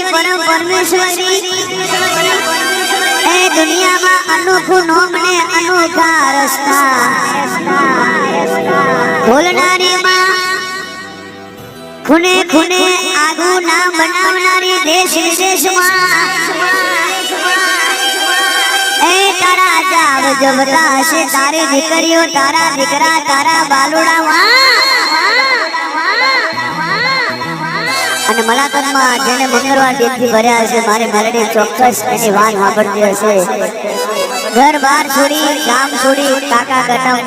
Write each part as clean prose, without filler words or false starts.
परम परमेश्वरी ए दुनिया में अनोखो नाम ने अनोखा रस्ता बोलनारी मां खुने खुने आगू नाम बनावनारी देश विदेश मां ए तारा जाव जबता से तारी दीकरियो तारा दीकरा तारा बालुड़ा मां અને મલાકતમાં જેને મંગળવાર દિનથી ભર્યા હશે મારી મેલડી ચોક્કસ એની વાત સાંભળતી હશે ઘર બહાર છોડી ગામ છોડી કાકા કટમ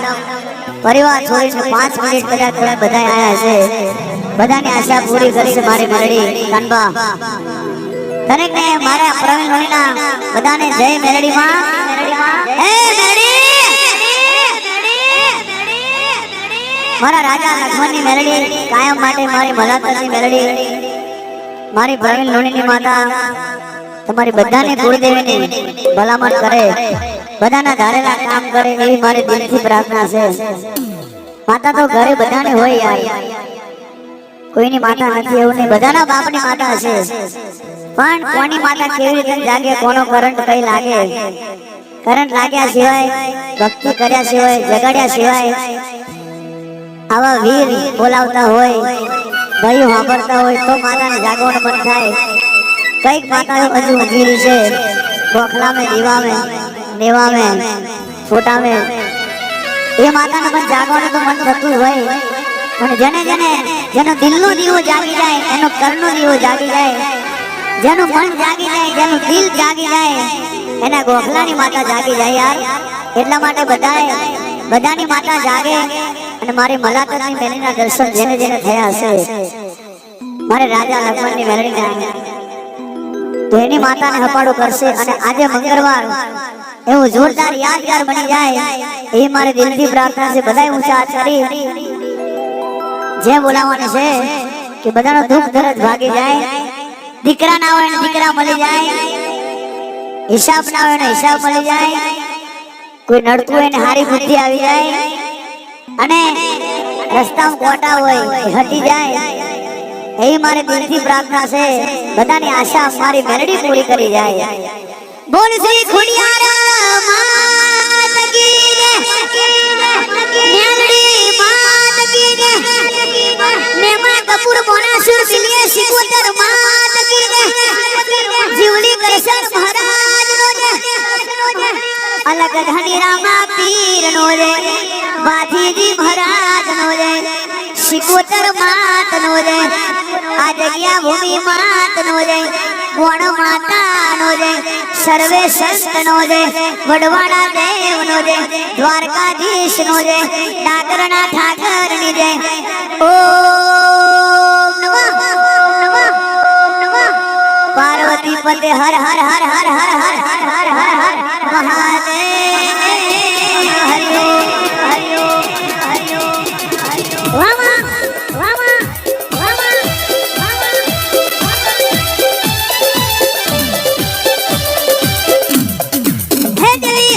પરિવાર છોડીને 5 મિનિટ કદાચ તમે બધા આયા હશે બધાની આશા પૂરી કરશે મારી મેલડી કાનબા દરેકને મારા પ્રવીણ લોહીના બધાને જય મેલડી માં હે મેલડી મારા રાજા લક્ષ્મણની મેલડી કાયમ માટે મારી મલાકતની મેલડી મારી પ્રવીણ લોણીની માતા તમારી બધાને કુળદેવીની ભલામણ કરે બધાના ધારેલા કામ કરે એવી મારી દિલથી પ્રાર્થના છે માતા તો ઘરે બધાને હોય યાર કોઈની માતા નથી એવું નહીં બધાના બાપની માતા છે પણ કોની માતા કેવી રીતે જાગે કોનો કરંટ કઈ લાગે કરંટ લાગ્યા સિવાય ભક્તિ કર્યા સિવાય જગાડ્યા સિવાય આવા વીર બોલાવતા હોય ભાઈઓ સાંભળતા હોય તો માતાને જાગવાનું મન થાય કઈક માતાઓ હજુ ઊંઘી છે બોખલા में દીવા में નેવા में છોટા में એ માતાને મન જાગવાનું તો મન થતું હોય પણ જેનો દિલનો દીવો જાગી જાય એનો કર્ણનો દીવો જાગી જાય જેનું મન જાગી જાય જેનું દિલ જાગી જાય એના ગોખલાની માતા જાગી જાય યાર એટલા માટે બધાની માતા જાગે અને મારી મલાકતની મેલડીના દર્શન જેને જેને થયા હશે મારે રાજા લક્ષ્મણની મેલડીના તો એની માતાને હપાડો કરશે અને આજે મંગળવાર એવું જોરદાર યાદગાર બની જાય એ મારી દિલથી પ્રાર્થના છે બધાય ઊંચા હાથ કરી જે બોલાવવાનું છે કે બધાનો દુઃખ દર્દ ભાગી જાય દીકરા ના હોય ને દીકરા મળી જાય હિસાબ ના હોય ને હિસાબ મળી જાય કોઈ નડતું હોય ને હારી બુદ્ધિ આવી જાય અને રસ્તામાં કોટા હોય હટી જાય એ મારી દિલથી પ્રાર્થના છે બધાની આશા મારી મેલડી પૂરી કરી જાય બોલ શ્રી ખુડિયાર માત કી જય મેલડી માત કી જય મેમા કપૂર બોનાસુર દિલિયે સિકોતર માત કી જય જીવલી કરશન મહારાજ નો જય अलग धनी रामा पीर नो रे बाधीजी महाराज नो रे शिकोतर मात नो रे आजगिया भूमि मात नो रे गुण माता नो रे सर्वे संत नो रे वडवाड़ा देव नो रे द्वारकाधीश नो रे डाकरना ठाकर नि रे ओम नमः पार्वती पते हर हर हर हर हर हर हर हर हर हर महादेव हरिओ हरिओ हरिओ वामा वामा वामा हे देवी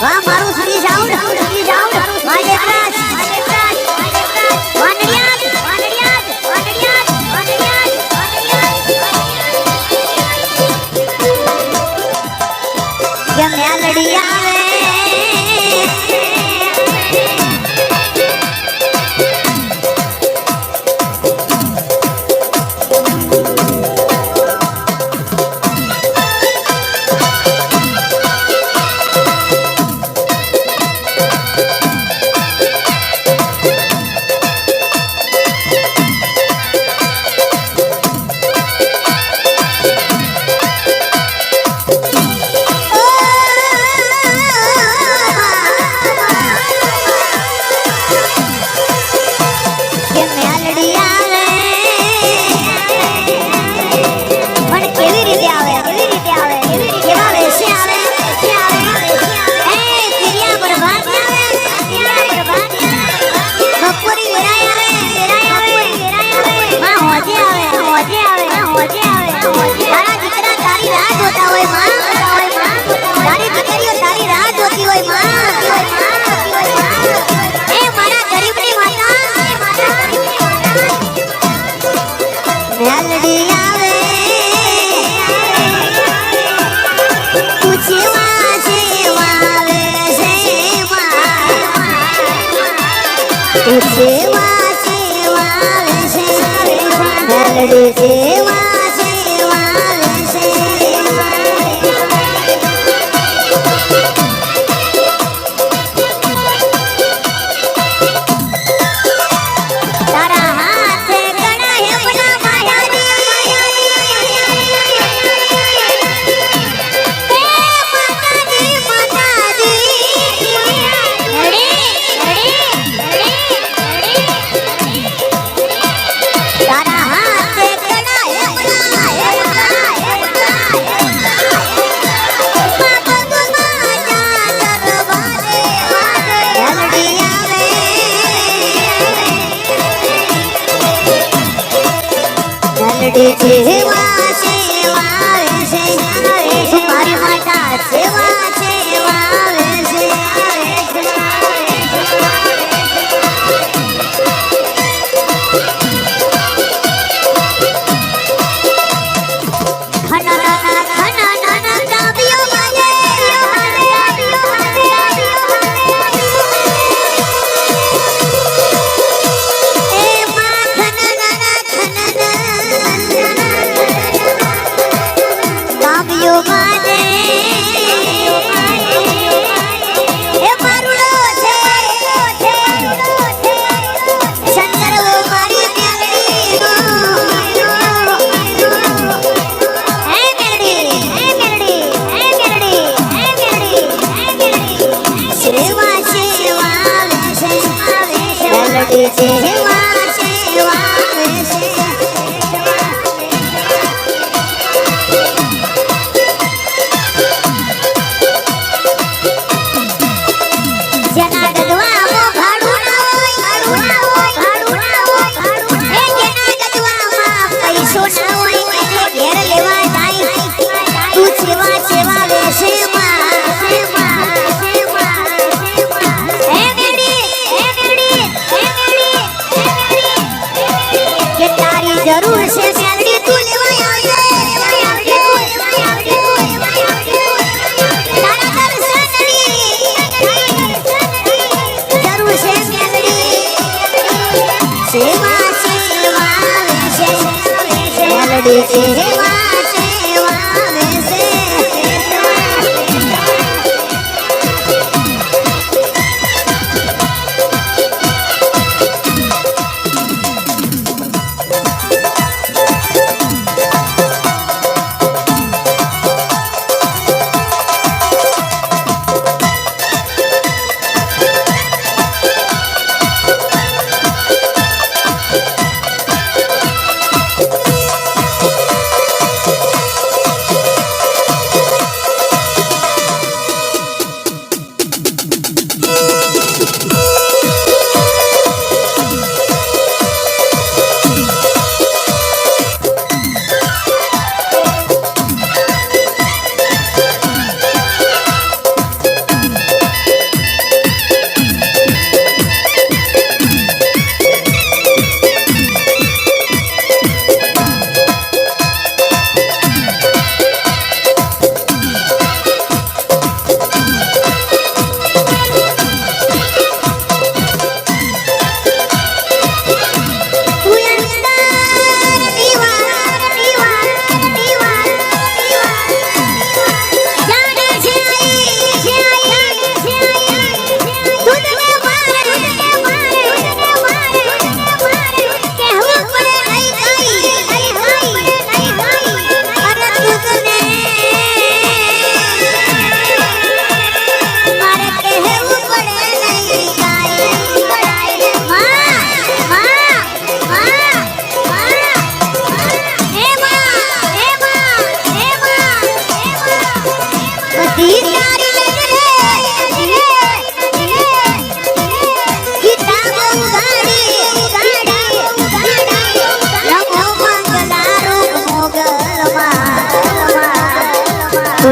वाह मारू सुनी जाऊं माजे प्रास वानड़ियात સેવા સેવા વેશે મેલડી સેવા સેવા વેશે તારા હાથે ઘણા હેમના માયારી સેવા સેવા વેશે મારી માતા સેવા સેવા વેશે જરૂર છે મેલડી તું લેવા આવજે તારા દર્શનની જરૂર છે મેલડી સેવા સેવા વેશે મેલડી સેવા સેવા વેશે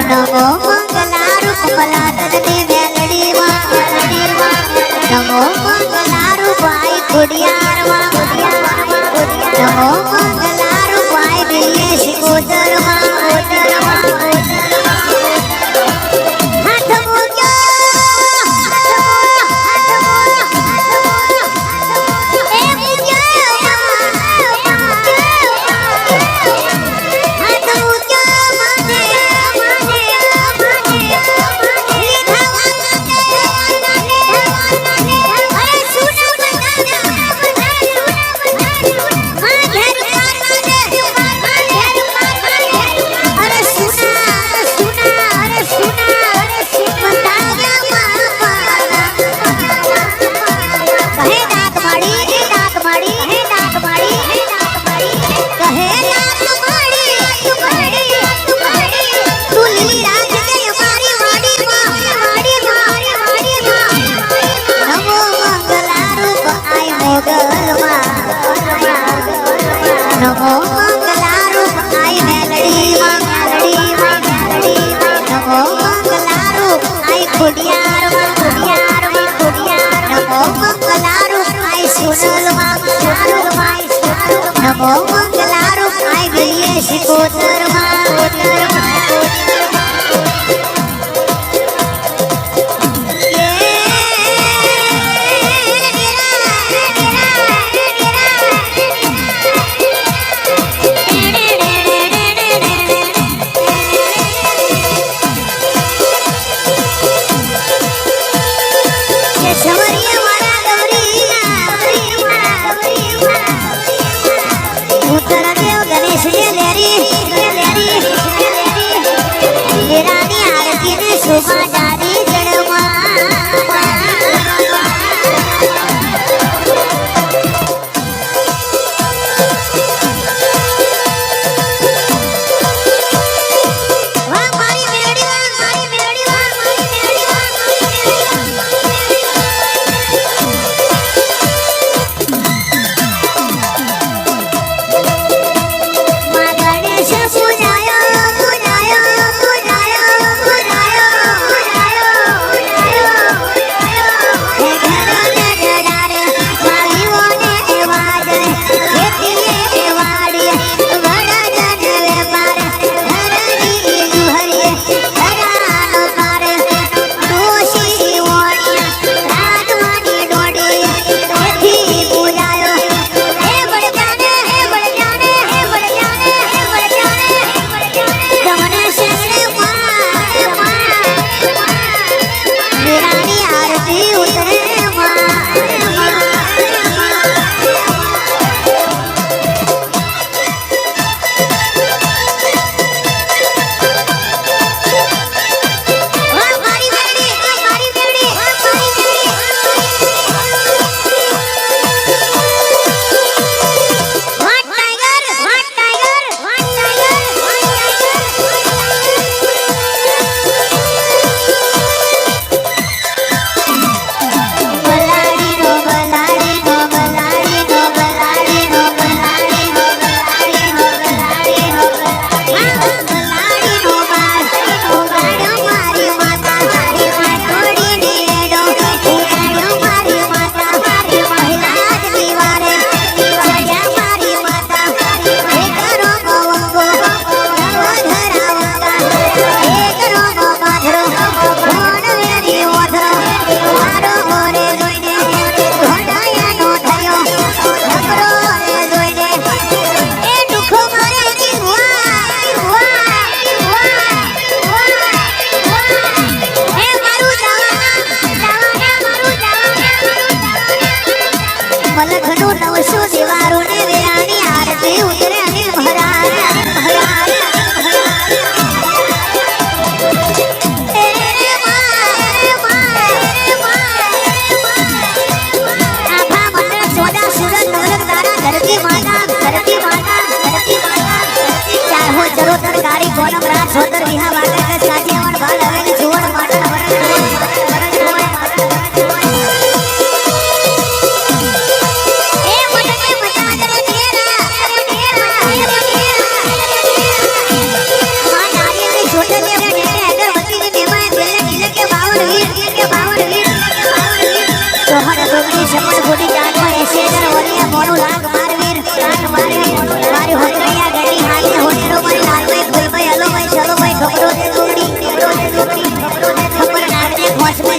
નમો મંગલા રૂપ મલાતને મેલડી માં નમો મંગલા રૂપ આઈ ખોડિયાર માં નમો મંગલા રૂપ આઈ દિલ્હી શિકોતર માં હાથ મોજો નમો મંગલારૂપ આઈ ગઈએ શિકોતરમાં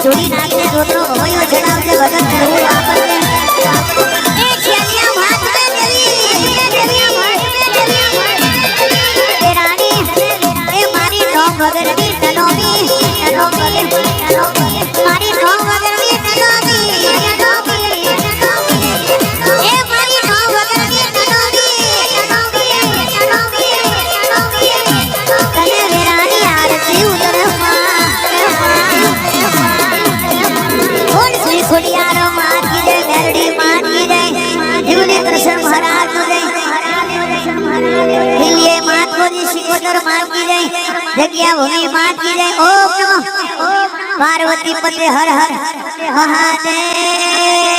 જોડી નાખને છોકરો ભયો જણાવજે ભગત જરૂર આપને એ ખેલિયા ભાત મે દેવી એ રાણી એ મારી નો વગરની તનોમી મારી નો વગરની તનોમી એ મારી નો વગરની તનોમી તને વેરાની આરતી ઉતરવા ખોડિયારો માત કી જય મેરડી માત કી જય જીવને કૃષ્ણ મહારાજ નો જય દિલ્હી માત કો જી શિકોતર માત કી જય જગ્યા ભૂમિ માત કી જય ઓમ નમઃ પાર્વતી પતે હર હર મહાદેવ।